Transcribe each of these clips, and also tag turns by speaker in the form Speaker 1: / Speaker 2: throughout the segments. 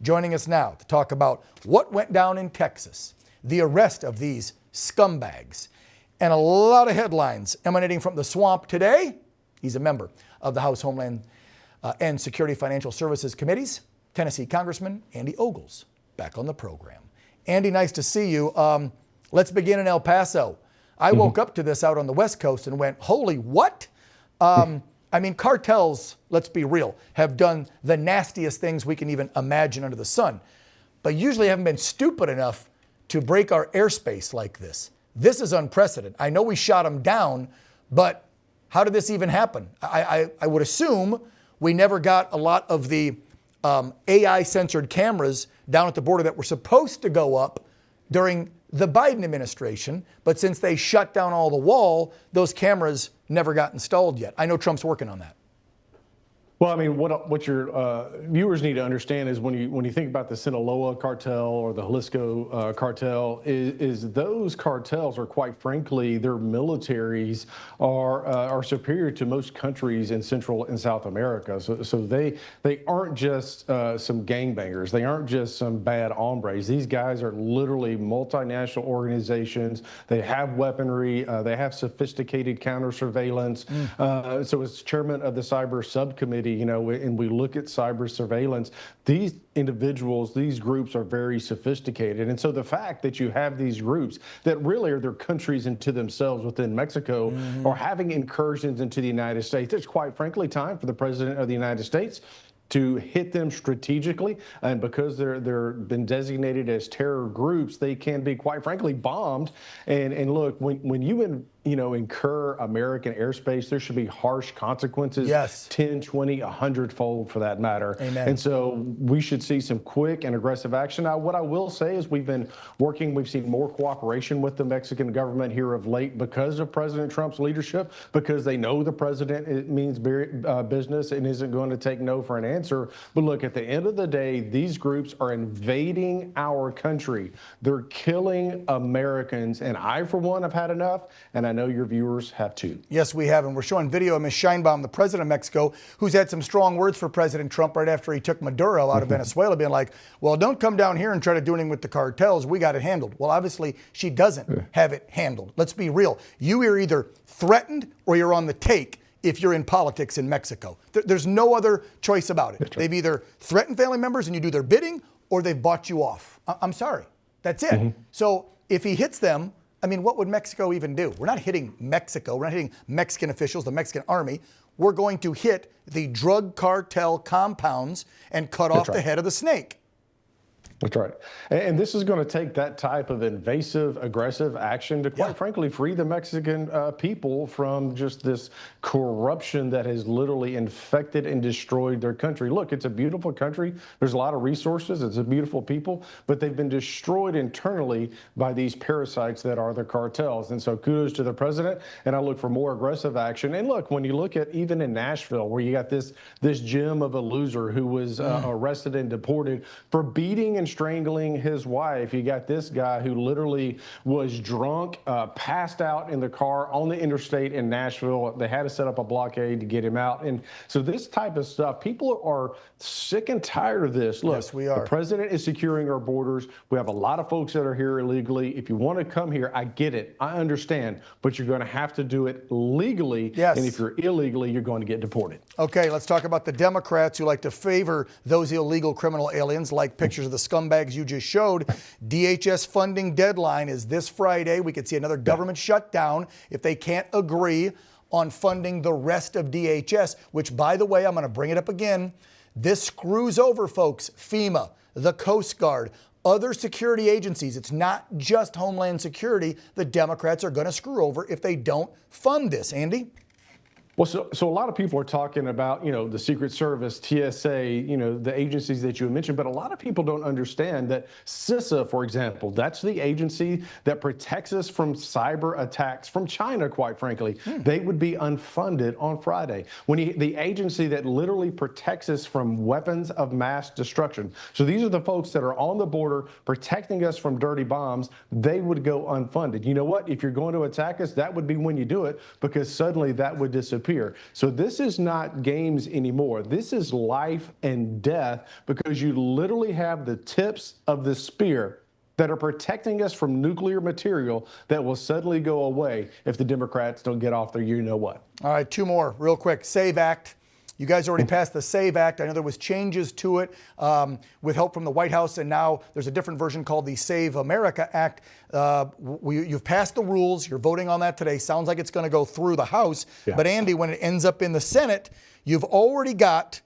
Speaker 1: joining us now to talk about what went down in Texas, the arrest of these scumbags, and a lot of headlines emanating from the swamp today. He's a member of the House Homeland and Security Financial Services Committees, Tennessee Congressman Andy Ogles, back on the program. Andy, nice to see you. Let's begin in El Paso. I woke up to this out on the West Coast and went, holy what? I mean, cartels, let's be real, have done the nastiest things we can even imagine under the sun, but usually haven't been stupid enough to break our airspace like this. This is unprecedented. I know we shot them down, but how did this even happen? I would assume we never got a lot of the AI-censored cameras down at the border that were supposed to go up during the Biden administration, but since they shut down all the wall, those cameras never got installed yet. I know Trump's working on that.
Speaker 2: Well, I mean, what your viewers need to understand is when you think about the Sinaloa cartel or the Jalisco cartel, is those cartels are, quite frankly, their militaries are superior to most countries in Central and South America. So they aren't just some gangbangers. They aren't just some bad hombres. These guys are literally multinational organizations. They have weaponry. They have sophisticated counter surveillance. So as chairman of the cyber subcommittee, and we look at cyber surveillance, these individuals, these groups are very sophisticated. And so the fact that you have these groups that really are their countries into themselves within Mexico are having incursions into the United States, it's quite frankly time for the president of the United States to hit them strategically, and because they're been designated as terror groups, they can be, quite frankly, bombed. And look, when you incur American airspace, there should be harsh consequences.
Speaker 1: Yes.
Speaker 2: 10, 20, 100-fold for that matter.
Speaker 1: Amen.
Speaker 2: And so we should see some quick and aggressive action. Now, what I will say is we've seen more cooperation with the Mexican government here of late because of President Trump's leadership, because they know the president means business and isn't going to take no for an answer. But look, at the end of the day, these groups are invading our country. They're killing Americans, and I, for one, have had enough, and I know your viewers have too.
Speaker 1: Yes, we have, and we're showing video of Ms. Sheinbaum, the president of Mexico, who's had some strong words for President Trump right after he took Maduro out of Venezuela, being like, well, don't come down here and try to do anything with the cartels. We got it handled. Well, obviously, she doesn't have it handled. Let's be real. You are either threatened or you're on the take if you're in politics in Mexico. There's no other choice about it. They've either threatened family members and you do their bidding, or they've bought you off. I'm sorry. That's it. So if he hits them, I mean, what would Mexico even do? We're not hitting Mexico. We're not hitting Mexican officials, the Mexican army. We're going to hit the drug cartel compounds and cut off the head of the snake.
Speaker 2: That's right. And this is going to take that type of invasive, aggressive action to, quite frankly, free the Mexican people from just this corruption that has literally infected and destroyed their country. Look, it's a beautiful country. There's a lot of resources. It's a beautiful people, but they've been destroyed internally by these parasites that are the cartels. And so kudos to the president, and I look for more aggressive action. And look, when you look at even in Nashville, where you got this gem of a loser who was arrested and deported for beating and strangling his wife. You got this guy who literally was drunk, passed out in the car on the interstate in Nashville. They had to set up a blockade to get him out. And so this type of stuff, people are sick and tired of this. Look,
Speaker 1: yes, we are.
Speaker 2: The president is securing our borders. We have a lot of folks that are here illegally. If you want to come here, I get it. I understand. But you're going to have to do it legally.
Speaker 1: Yes.
Speaker 2: And if you're illegally, you're going to get deported. Okay,
Speaker 1: let's talk about the Democrats who like to favor those illegal criminal aliens, like pictures of the scumbags you just showed. DHS funding deadline is this Friday. We could see another government shutdown if they can't agree on funding the rest of DHS, which, by the way, I'm going to bring it up again. This screws over, folks, FEMA, the Coast Guard, other security agencies. It's not just Homeland Security the Democrats are going to screw over if they don't fund this. Andy?
Speaker 2: Well, so a lot of people are talking about, the Secret Service, TSA, the agencies that you mentioned, but a lot of people don't understand that CISA, for example, that's the agency that protects us from cyber attacks from China, quite frankly. They would be unfunded on Friday. The agency that literally protects us from weapons of mass destruction. So these are the folks that are on the border protecting us from dirty bombs. They would go unfunded. You know what? If you're going to attack us, that would be when you do it, because suddenly that would disappear. disappear. So this is not games anymore. This is life and death, because you literally have the tips of the spear that are protecting us from nuclear material that will suddenly go away if the Democrats don't get off their you-know-what.
Speaker 1: All right, two more real quick. SAVE Act. You guys already passed the SAVE Act. I know there was changes to it with help from the White House, and now there's a different version called the Save America Act. You've passed the rules. You're voting on that today. Sounds like it's going to go through the House.
Speaker 2: Yeah.
Speaker 1: But Andy, when it ends up in the Senate, you've already got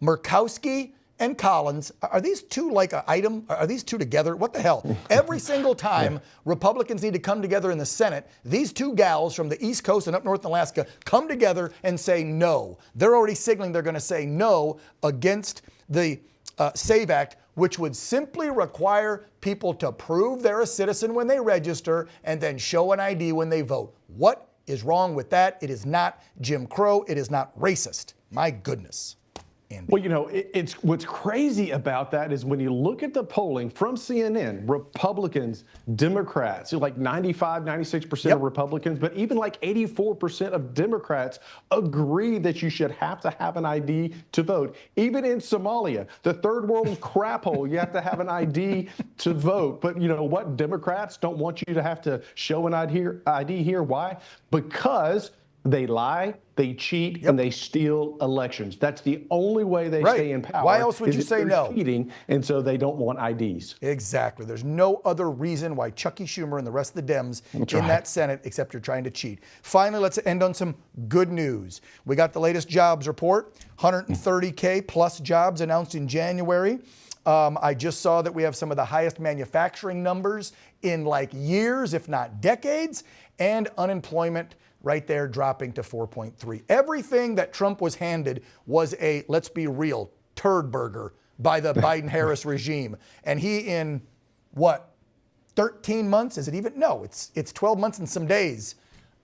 Speaker 1: Murkowski and Collins. Are these two like an item? Are these two together? What the hell? Every single time Republicans need to come together in the Senate, these two gals from the East Coast and up north in Alaska come together and say no. They're already signaling they're going to say no against the SAVE Act, which would simply require people to prove they're a citizen when they register and then show an ID when they vote. What is wrong with that? It is not Jim Crow. It is not racist. My goodness. Andy.
Speaker 2: Well, you know, it's what's crazy about that is when you look at the polling from CNN, Republicans, Democrats, like 95, 96% of Republicans, but even like 84% of Democrats agree that you should have to have an ID to vote. Even in Somalia, the third world crap hole, you have to have an ID to vote. But you know what? Democrats don't want you to have to show an ID here. Why? Because they lie, they cheat, and they steal elections. That's the only way they stay in power.
Speaker 1: Why else would you say no?
Speaker 2: Cheating, and so they don't want IDs.
Speaker 1: Exactly. There's no other reason why Chucky Schumer and the rest of the Dems in that Senate except you're trying to cheat. Finally, let's end on some good news. We got the latest jobs report, 130K plus jobs announced in January. I just saw that we have some of the highest manufacturing numbers in like years, if not decades, and unemployment right there dropping to 4.3. Everything that Trump was handed was a, let's be real, turd burger by the Biden-Harris regime. And he in, what, 13 months? Is it even? No, it's 12 months and some days.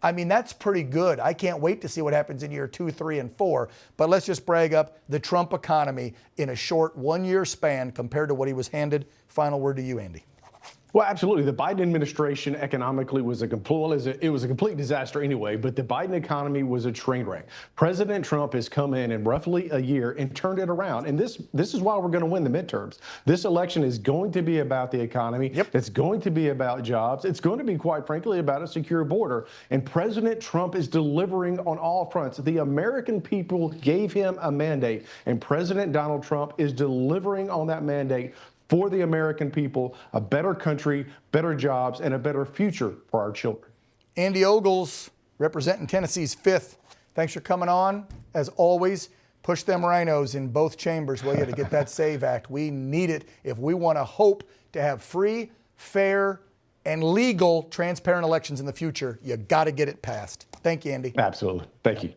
Speaker 1: I mean, that's pretty good. I can't wait to see what happens in year 2, 3, and 4. But let's just brag up the Trump economy in a short one-year span compared to what he was handed. Final word to you, Andy.
Speaker 2: Well, absolutely. The Biden administration economically was it was a complete disaster anyway, but the Biden economy was a train wreck. President Trump has come in roughly a year and turned it around. And this is why we're going to win the midterms. This election is going to be about the economy. It's going to be about jobs. It's going to be, quite frankly, about a secure border. And President Trump is delivering on all fronts. The American people gave him a mandate, and President Donald Trump is delivering on that mandate for the American people, a better country, better jobs, and a better future for our children.
Speaker 1: Andy Ogles, representing Tennessee's 5th. Thanks for coming on. As always, push them rhinos in both chambers, will you, to get that SAVE Act. We need it if we want to hope to have free, fair, and legal, transparent elections in the future. You got to get it passed. Thank you, Andy.
Speaker 2: Absolutely. Thank you.